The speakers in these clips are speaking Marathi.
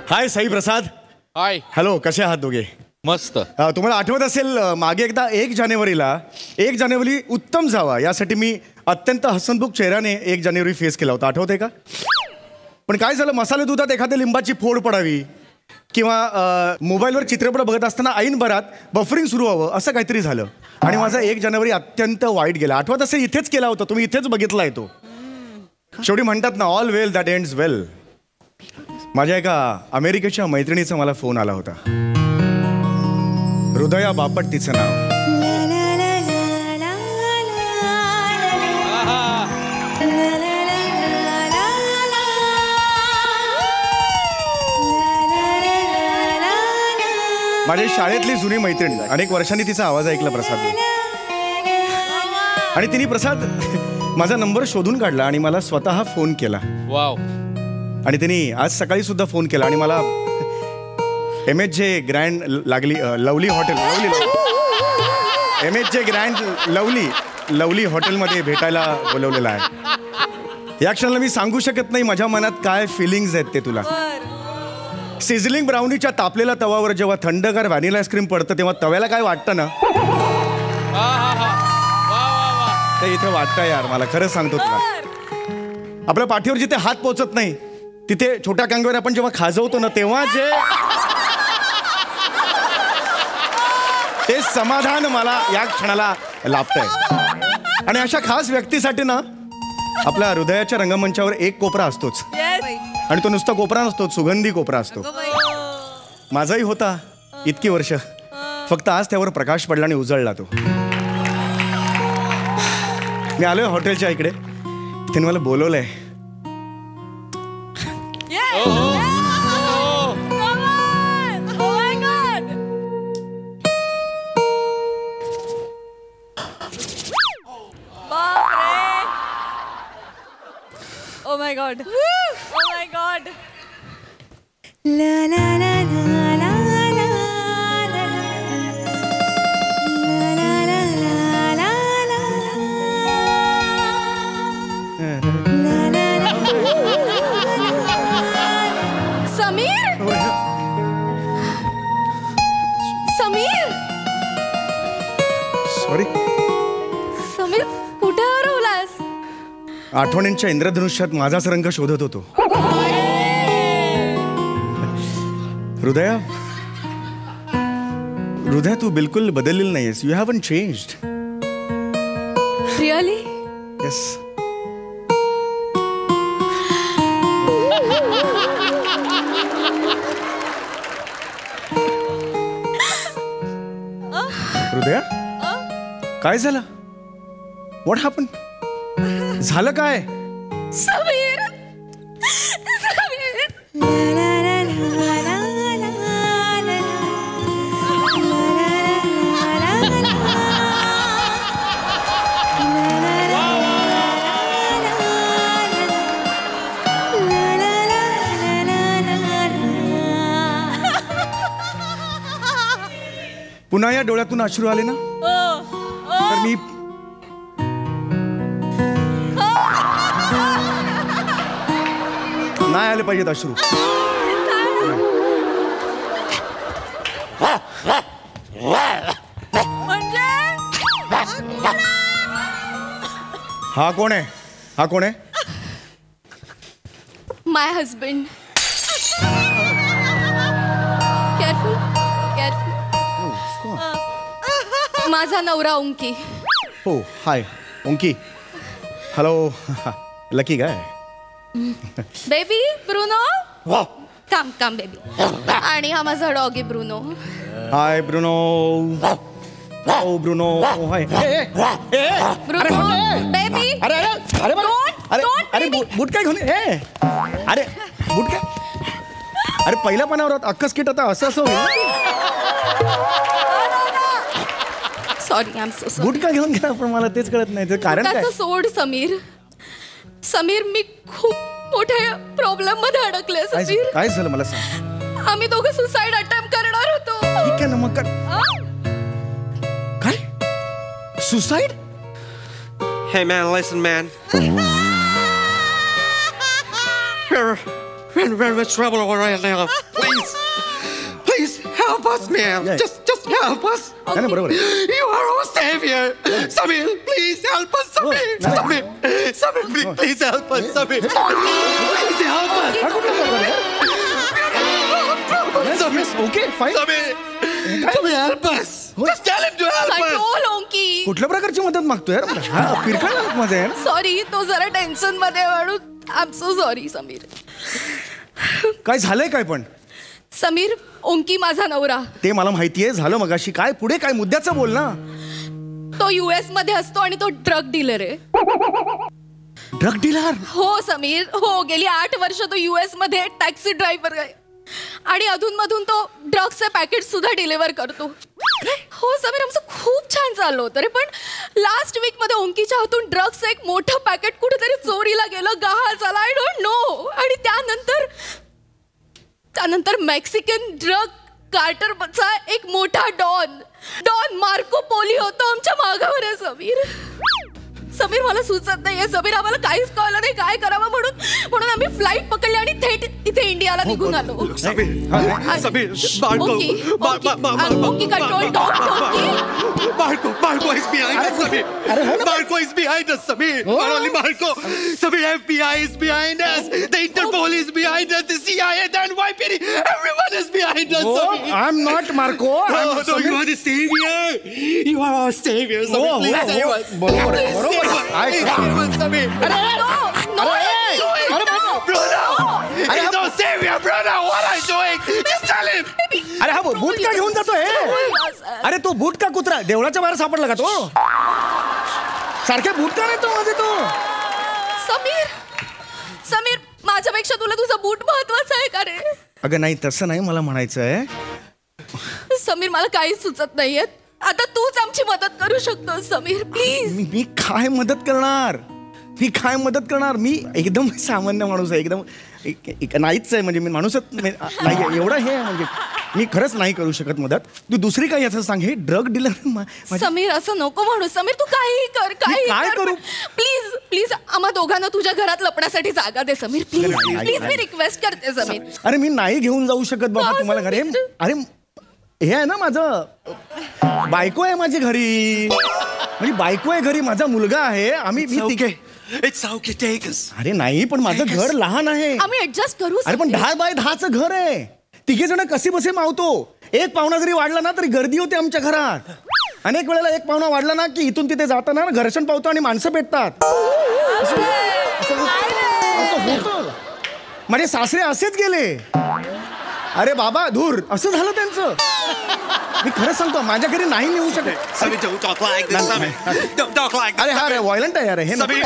हाय साई प्रसाद. हाय. हॅलो, कसे आहात दोघे? मस्त. तुम्हाला आठवत असेल मागे एकदा 1 जानेवारी उत्तम जावा यासाठी मी अत्यंत हसनमुख चेहऱ्याने 1 जानेवारी फेस केला होता. आठवतंय का? पण काय झालं, मसाले दुधात एखाद्या लिंबाची फोड पडावी किंवा मोबाईलवर चित्रपट बघत असताना ऐनभरात बफरिंग सुरू व्हावं असं काहीतरी झालं आणि माझा 1 जानेवारी अत्यंत वाईट गेला. आठवत असेल, इथेच केला होता, तुम्ही इथेच बघितलाय तो. शेवटी म्हणतात ना, ऑल वेल दॅट एंड्स वेल. माझ्या एका अमेरिकेच्या मैत्रिणीचा मला फोन आला होता. हृदया बापट तिचं नाव. माझ्या शाळेतली जुनी मैत्रीण. अनेक वर्षांनी तिचा आवाज ऐकला प्रसाद आणि तिने प्रसाद माझा नंबर शोधून काढला आणि मला स्वतः फोन केला. वाव. आणि तिने आज सकाळी सुद्धा फोन केला आणि मला MHJ grand lovely hotel MHJ grand lovely हॉटेलमध्ये भेटायला बोलवलेलं आहे. या क्षणाला मी सांगू शकत नाही माझ्या मनात काय फिलिंग्स आहेत ते तुला. सिझलिंग ब्राउनीच्या तापलेल्या तवावर जेव्हा थंडगार व्हॅनिला आईस्क्रीम पडतं तेव्हा तव्याला काय वाटतं ना, ते इथे वाटतं यार. मला खरं सांगतो तुला, आपल्या पाठीवर जिथे हात पोचत नाही तिथे छोट्या कांगवर आपण जेव्हा खाजवतो ना, तेव्हा जे ते समाधान मला या क्षणाला लाभतंय. आणि अशा खास व्यक्तीसाठी ना आपल्या हृदयाच्या रंगमंचावर एक कोपरा असतोच. आणि तो नुसता कोपरा नसतो, सुगंधी कोपरा असतो. माझाही होता इतकी वर्ष, फक्त आज त्यावर प्रकाश पडला आणि उजळला तो. मी आलोय हॉटेलच्या इकडे, तिने मला बोलवलंय. Oh my God. Oh my God. La la la la la la la la la Samir? Samir? Sorry Samir, कुठे हरवलास? आठवणींच्या इंद्रधनुष्यात माझाच रंग शोधत होतो. हृदया तू बिलकुल बदललेली नाहीयेस. You haven't changed. Really? Yes. Hridaya, काय झालं? What happen? झालं काय? समीर, समीर. पुन्हा या डोळ्यातून अश्रू आले ना, तर मी नाही आले पाहिजेत अश्रू. हा कोण आहे? हा कोण आहे? My husband. Careful, careful. माझा नवरा ओंकी. हो, हाय ओंकी. हॅलो. लकी काय? Baby Bruno. Calm calm baby. आणि हा माझा डॉगी ब्रुनो. Hi Bruno. ओ ब्रुनो. हाय. Bruno baby. अरे अरे अरे अरे अरे बूट काय घेऊन? अरे बूट काय? अरे पहिल्या पानावर अक्कस किट आता असं होईल. Sorry, I am so sorry. Boot काय घेऊन गेला? पण मला तेच कळत नाही, कारण काय? सोड समीर. समीर, मी खूप मोठ्या प्रॉब्लेम मध्ये अडकले. समीर, काय झालं मला सांग. आम्ही दोघं सुसाइड अटेम्प्ट करणार होतो. ठीक आहे ना मग. काय? Suicide? Hey man, listen man. we're in trouble right now. Please help us, man. Yeah. Just help us. नाही, नाही, बरोबर आहे. You are our savior. Samir, please help us, Samir. नाही. Samir, please help us, Samir. Please help us. हा कुठला प्रकार आहे? Okay fine. Samir, help us. Just tell him to help us. Control ओंकी. कुठल्या प्रकारची मदत मागतोय यार? हा पिरकाळ माझा आहे ना. सॉरी तो जरा टेन्शन मध्ये म्हणून I am so sorry Sameer. काय झालंय काय पण? समीर ओंकी माझा नवरा. ते मला माहितीये झालं मगाशी. काय पुढे काय मुद्द्याचं बोल ना. तो US मध्ये असतो आणि तो ड्रग डीलर आहे. Drug dealer? हो समीर हो. गेली 8 वर्ष तो US मध्ये टॅक्सी ड्रायव्हर आहे आणि अधूनमधून तो ड्रग्सचे पॅकेट सुद्धा डिलिव्हर करतो. हो समीर आमचं खूप छान चाललं होतं रे. पण लास्ट वीक मध्ये ओंकीच्या हातून ड्रग्सचं एक मोठं पॅकेट कुठेतरी चोरीला गेलं. गहाळ झाला. I don't know. आणि त्यानंतर मेक्सिकन ड्रग कार्टरचा एक मोठा डॉन मार्को पोली होतो आमच्या मागावर आहे समीर मला सुचत नाहीये समीर. आम्हाला काहीच कळलं नाही काय करावं म्हणून आम्ही फ्लाईट पकडली आणि थेट इथे इंडियाला निघून आलो. Samir, ओंकी control Marco is behind us, Samir. Marco is behind us, Samir. Not only Marco. Samir, FBI is behind us. The Interpol is behind us. The CIA, the NYPD. Everyone is behind us, Samir. I am not Marco. No, you are the savior. You are our savior, Samir. Please save us. बरोबर आहे, बरोबर आहे. Save us, Samir. He's our savior, brother. What are you doing? Just tell him. अरे हा बूट का घेऊन जातोय? अरे तो बूट का कुत्रा देवळाच्या बाहेर सापडला का तो? सारखे बूट का नाही तो माझे तो? समीर माझ्यापेक्षा तुला तुझा बूट महत्वाचा आहे का रे? अगं नाही तसं नाही मला म्हणायचं आहे. समीर मला काहीच सुचत नाहीये. आता तूच आमची मदत करू शकतो समीर प्लीज. मी काय मदत करणार? मी एकदम सामान्य माणूस आहे. एकदम नाहीच आहे म्हणजे मी माणूसच नाही एवढा हे म्हणजे मी खरंच नाही करू शकत मदत. तू दुसरी काही असं सांग. हे ड्रग डीलर समीर असं नको म्हणू समीर. तू काही कर काय करू? प्लीज आम्हा दोघांना तुझ्या घरात लपण्यासाठी जागा दे समीर प्लीज मी रिक्वेस्ट करते समीर. अरे मी नाही घेऊन जाऊ शकत बाबा तुम्हाला घरी. अरे हे आहे ना माझं बायको आहे माझी घरी. म्हणजे बायको आहे घरी माझा मुलगा आहे. It's okay, take us. अरे नाही पण माझं घर लहान आहे. आम्ही ऍडजस्ट करू. अरे पण 10 बाय 10चं घर आहे. तिघे जण कसे बसे मावतो. एक पाहुणा जरी वाढला ना तरी गर्दी होते आमच्या घरात. अनेक वेळेला एक पाहुणा वाढला ना की इथून तिथे जाताना घर्षण पावतो आणि माणसं भेटतात. असं होतं. म्हणजे सासरे असेच गेले. अरे बाबा धूर असं झालं त्यांचं. मी खरं सांगतो माझ्या घरी नाही नेऊ शकत. Samir, don't talk like this, Samir. Don't talk like this. अरे हा रे व्हायलंट आहे यार हे. Samir,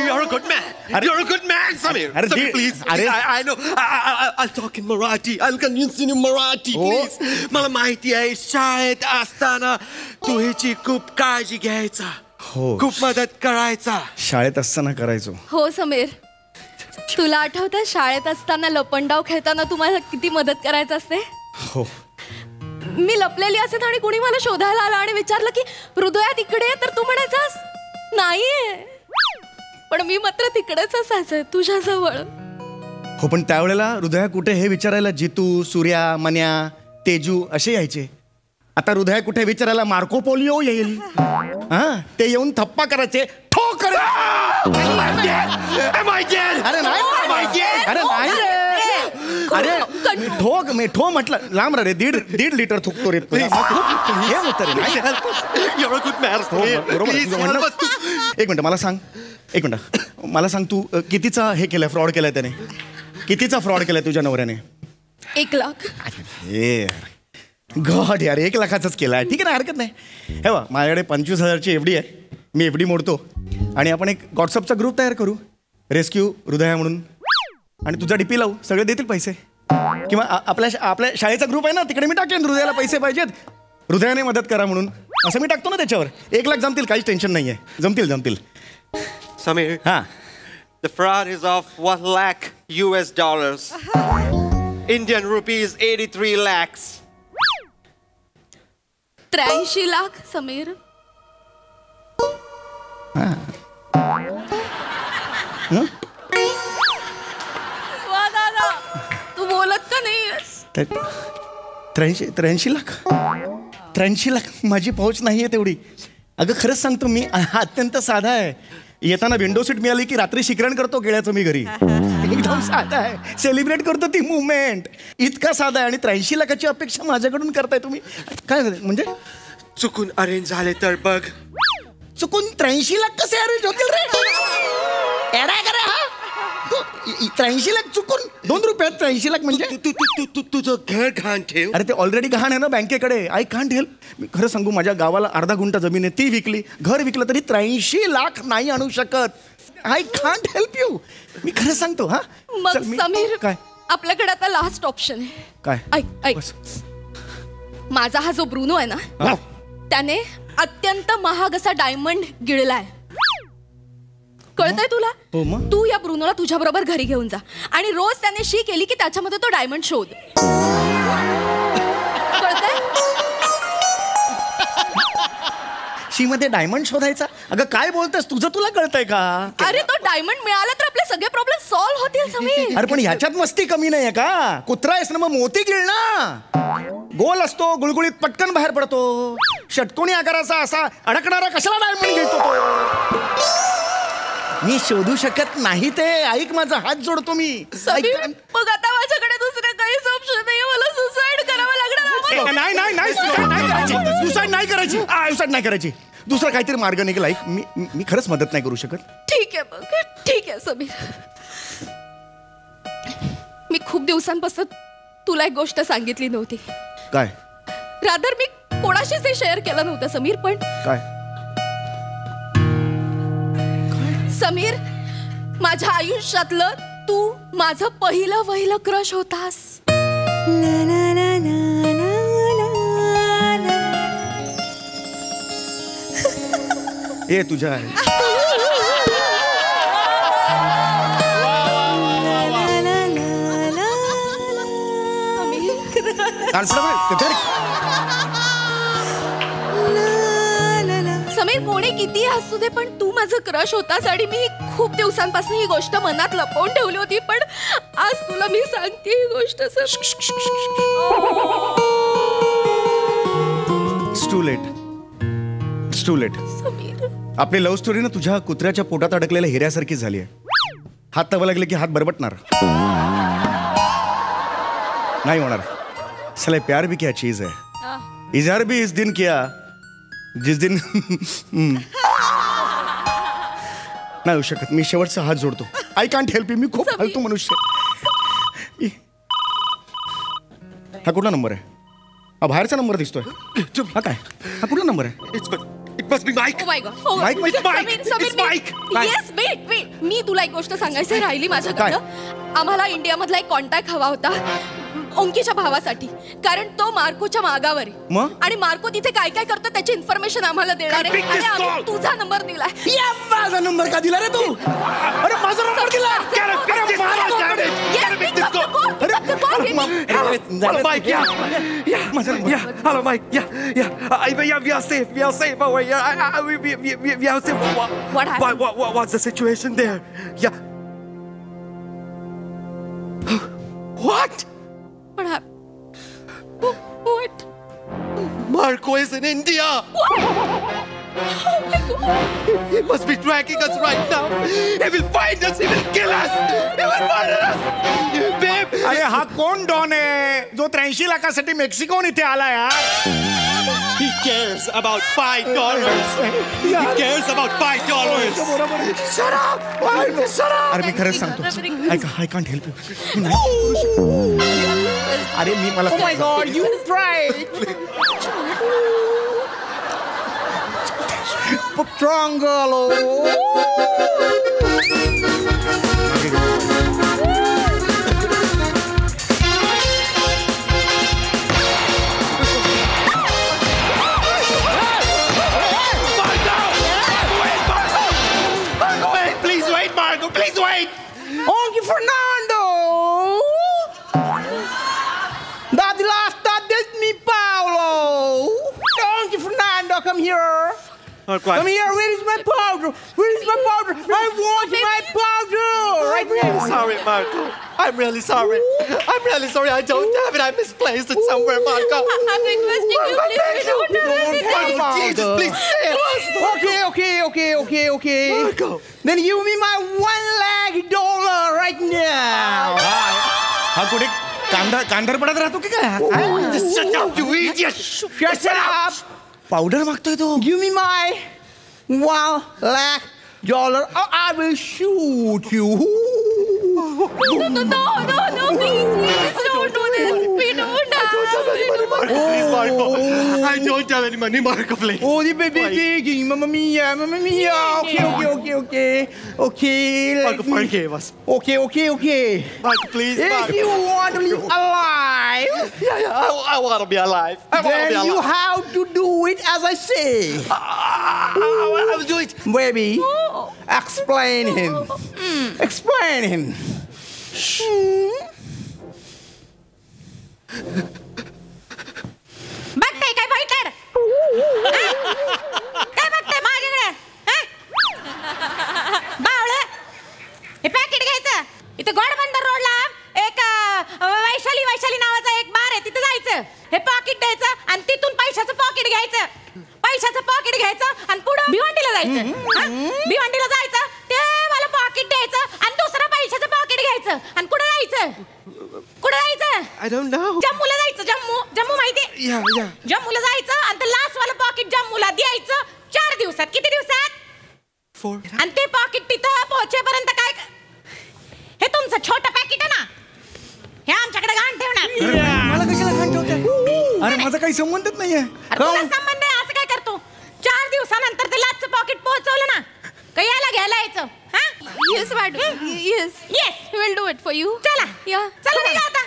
you're a good man. You're a good man, Samir. Samir, please. I know. I'll talk in Marathi. I'll convince you in Marathi, please. मला माहिती आहे शाळेत असताना तू ह्याची खूप काळजी घ्यायचा. खूप मदत करायचा. शाळेत असताना करायचो. हो समीर तुला आठवतं शाळेत असताना लपंडाव खेळताना तुम्हाला किती मदत करायचं असते. हो मी लपलेली असेल आणि कुणी मला शोधायला आला आणि विचारलं की हृदयात इकडे तर तू म्हणायचास नाहीये. पण मी मात्र तिकडेच असायचं तुझ्याजवळ. हो पण त्यावेळेला हृदया कुठे हे विचारायला जितू सूर्या मन्या तेजू असे यायचे. आता हृदया कुठे विचारायला मार्को पोलिओ येईल. हा ते येऊन थप्पा करायचे ठोक. Am I dead? अरे नाही अरे नाही रे. अरे मी ठो म्हटलं लांब रे. दीड लिटर थुकतो रे. हे होतं रे. You're a good man. बरोबर. एक मिनिट मला सांग तू कितीचा हे केलंय फ्रॉड केलाय त्याने. कितीचा फ्रॉड केलाय तुझ्या नवऱ्याने? 1 लाख. गॉड यार 1 लाखाचाच केलाय. ठीक आहे ना हरकत नाही. हे बघ माझ्याकडे 25,000ची FD आहे. मी FD मोडतो आणि आपण एक व्हॉट्सअपचा ग्रुप तयार करू रेस्क्यू हृदया म्हणून आणि तुझा DP लावू. सगळे देतील पैसे. किंवा आपल्या शाळेचा ग्रुप आहे ना तिकडे मी टाकेन हृदयाला पैसे पाहिजेत हृदयाने मदत करा म्हणून असं मी टाकतो ना त्याच्यावर. 1 लाख जमतील काहीच टेन्शन नाही आहे. जमतील. Samir. हां The fraud is of $1 lakh US. Indian rupees 83 lakhs. 83 lakh Sameer. वा दादा 83 लाख 83 लाख माझी पहुंच नाही आहे तेवढी. अगं खरंच सांगतो मी अत्यंत साधा आहे. येताना विंडो सीट मिळाली की रात्री शिकरण करतो केळ्याचं मी घरी. एकदम साधा आहे. सेलिब्रेट करतो ती मुवमेंट. इतका साधा आहे. आणि 83 लाखाची अपेक्षा माझ्याकडून करताय तुम्ही. काय म्हणजे चुकून अरेंज झाले तर बघ. चुकून 83 लाख कसे अरेंज होतील रे? एडा करे हा 83 लाख चुकून 2 रुपयात 83 लाख म्हणजे तुझं घर घाण ठेव. अरे ते ऑलरेडी गहाण आहे ना बँकेकडे. I can't help. मी खरं सांगू माझ्या गावाला अर्धा गुंठा जमीन आहे ती विकली. घर विकलं तरी 83 लाख नाही आणू शकत. I can't help you. मी खरं सांगतो. हा मग समीर काय आपल्याकडे आता लास्ट ऑप्शन आहे. काय? ऐक माझा हा जो ब्रुनो आहे ना त्याने अत्यंत महाग असा डायमंड गिळलाय. कळतंय तुला? हो मग. तू या ब्रुनोला तुझ्या बरोबर घरी घेऊन जा आणि रोज त्याने शी केली की त्याच्यामध्ये तो डायमंड शोध. कळतंय? शी मध्ये डायमंड शोधायचा? अगं काय बोलतेस? तुझं तुला कळतंय का? अरे तो डायमंड मिळाला तर आपले सगळे प्रॉब्लेम सॉल्व्ह होतील समीर. अरे पण ह्याच्यात मस्ती कमी नाहीये का? कुत्रा आहेस ना मग मोती गिळ ना. गोल असतो गुळगुळीत पटकन बाहेर पडतो. षटकोनी आकाराचा असा अडकणारा कशाला डायमंड घेतो तो? मी शोधू शकत नाही ते. ऐक माझा हात जोडतो मी. मग आता माझ्याकडे दुसरं काहीच ऑप्शन नाही. मला सुसाईड करावं लागणार. नाही सुसाईड नाही करायची. दुसरा काहीतरी मार्ग निघाला. ऐक मी खरंच मदत नाही करू शकत. ठीक आहे बघ. ठीक आहे समीर. मी खूप दिवसांपासून तुला एक गोष्ट सांगितली नव्हती. काय? रादर मी कोणाशीच हे शेअर केलं नव्हतं समीर. पण काय समीर माझ्या आयुष्यातलं तू माझं पहिलं क्रश होतास. ए तुझ्या समीर कोणी किती हसू दे पण तू माझं क्रश होतास. आणि मी खूप दिवसांपासून ही गोष्ट मनात लपवून ठेवली होती. पण आज तुला मी सांगते ही गोष्ट. Too late. आपली लव्ह स्टोरी ना तुझ्या कुत्र्याच्या पोटात अडकलेल्या हिऱ्यासारखी झाली आहे. हात तवा लागले की हात बरबटणार नाही होणार. साले प्यार भी क्या चीज है. इजहार भी इस दिन किया जिस दिन नाही होऊ शकत. मी शेवटचा हात जोडतो. I can't help you. मी खूप फालतू मनुष्य. हा कुठला नंबर आहे? हा बाहेरचा नंबर दिसतोय. हा काय? हा कुठला नंबर आहे? It must be Mike. Oh my God. Oh, Mike. It's Mike. Samir, It's Mike. Yes, wait. मी तुला एक गोष्ट सांगायची राहिली माझ्याकडनं. आम्हाला इंडियामधला एक कॉन्टॅक्ट हवा होता ओंकीच्या भावासाठी. कारण तो मार्कोच्या मागावर आहे. मग? आणि मार्को तिथे काय काय करतो त्याची इन्फॉर्मेशन आम्हाला देणार आहे. आणि आम्ही तुझा नंबर दिलाय. माझा नंबर का दिला रे तू? अरे माझा नंबर दिला. Hello, Mike. Yeah. Hello, Mike. Yeah. We are safe. We are safe over here. We are safe. What happened? What's the situation there? Yeah. What? What happened? What? Marco is in India. Oh my God. He must be tracking us right now. He will find us. He will kill us. He will murder us. Babe. अरे हा कोण डॉन आहे जो 83 लाखासाठी मेक्सिकोन इथे आला यार? He cares about $5. He cares about $5. Shut up. Shut up. अरे मी खरंच सांगतो. I can't help you. अरे मी मला. Oh my God, you right. Strong girl. Please wait. Onky Fernando. Daddy last that did me Paulo. Onky Fernando, come here. Come here. Where is my powder? Where is my powder? I want my powder right now. Sorry, Marco. I'm really sorry. I'm really sorry. I don't have it. I misplaced it somewhere, Marco. I'm requesting you, please. We don't have anything. Marco, Jesus, please say it. Okay. Marco. Then give me my $100,000 right now. हा कुठे कांदर पडत राहतो की काय Just shut up, you idiot. Shut up. Powder मागतोय तो Give me my $100,000 or I will shoot you. No, please don't do this. We don't have Please, Marco. I don't have any money, Marco, please. Oh, the baby digging, mamma mia. Okay. Marco, forgive us. Okay. Marco, please, If Marco. you want to live alive, I want to be alive. then you have to do it as I say. I will do it. Baby, explain him. Explain him. बघताय काय फायटर काय बघताय माझ्याकडे बावळ हे पॅकेट घ्यायचं इथे गोडबंदर रोडला एक वैशाली नावाचा एक बार आहे तिथे जायचं हे पॉकेट द्यायचं आणि तिथून पैशाचं पॉकेट घ्यायचं आणि पुढं भिवंडीला जायचं भिवंडीला जायचं ते मला पॉकेट द्यायचं आणि दुसरं पैशाचं पॉकेट घ्यायचं आणि कुठं जायचं I don't know. जम्मूला जायचं जम्मू माहिती Yeah. जम्मूला जायचं आणि ते लास्ट वाला पॉकेट जम्मूला द्यायचं 4 दिवसात किती दिवसात 4. आणि ते पॉकेट तिथं पोहोचेपर्यंत काय हे तुमचं छोटं पॅकेट आहे ना हे आमच्याकडे घाण ठेवणार मला कशाला घाण ठेवते अरे माझा काही संबंधच नाहीये अरे तुला संबंध आहे असं काय करतो 4 दिवसानंतर ते लास्टचं पॉकेट पोहोचवलं ना काही याला घ्यायला यायचं हा Yes, madam. Yes. We'll do it for you. चला निघा आता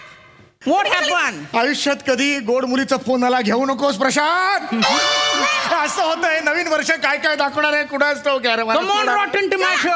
What happened? आयुष्यात कधी गोड मुलीचा फोन आला घेऊ नकोस प्रशांत असं होतंय नवीन वर्ष काय दाखवणार आहे कुणाच ठाऊक Come on, rotten tomato.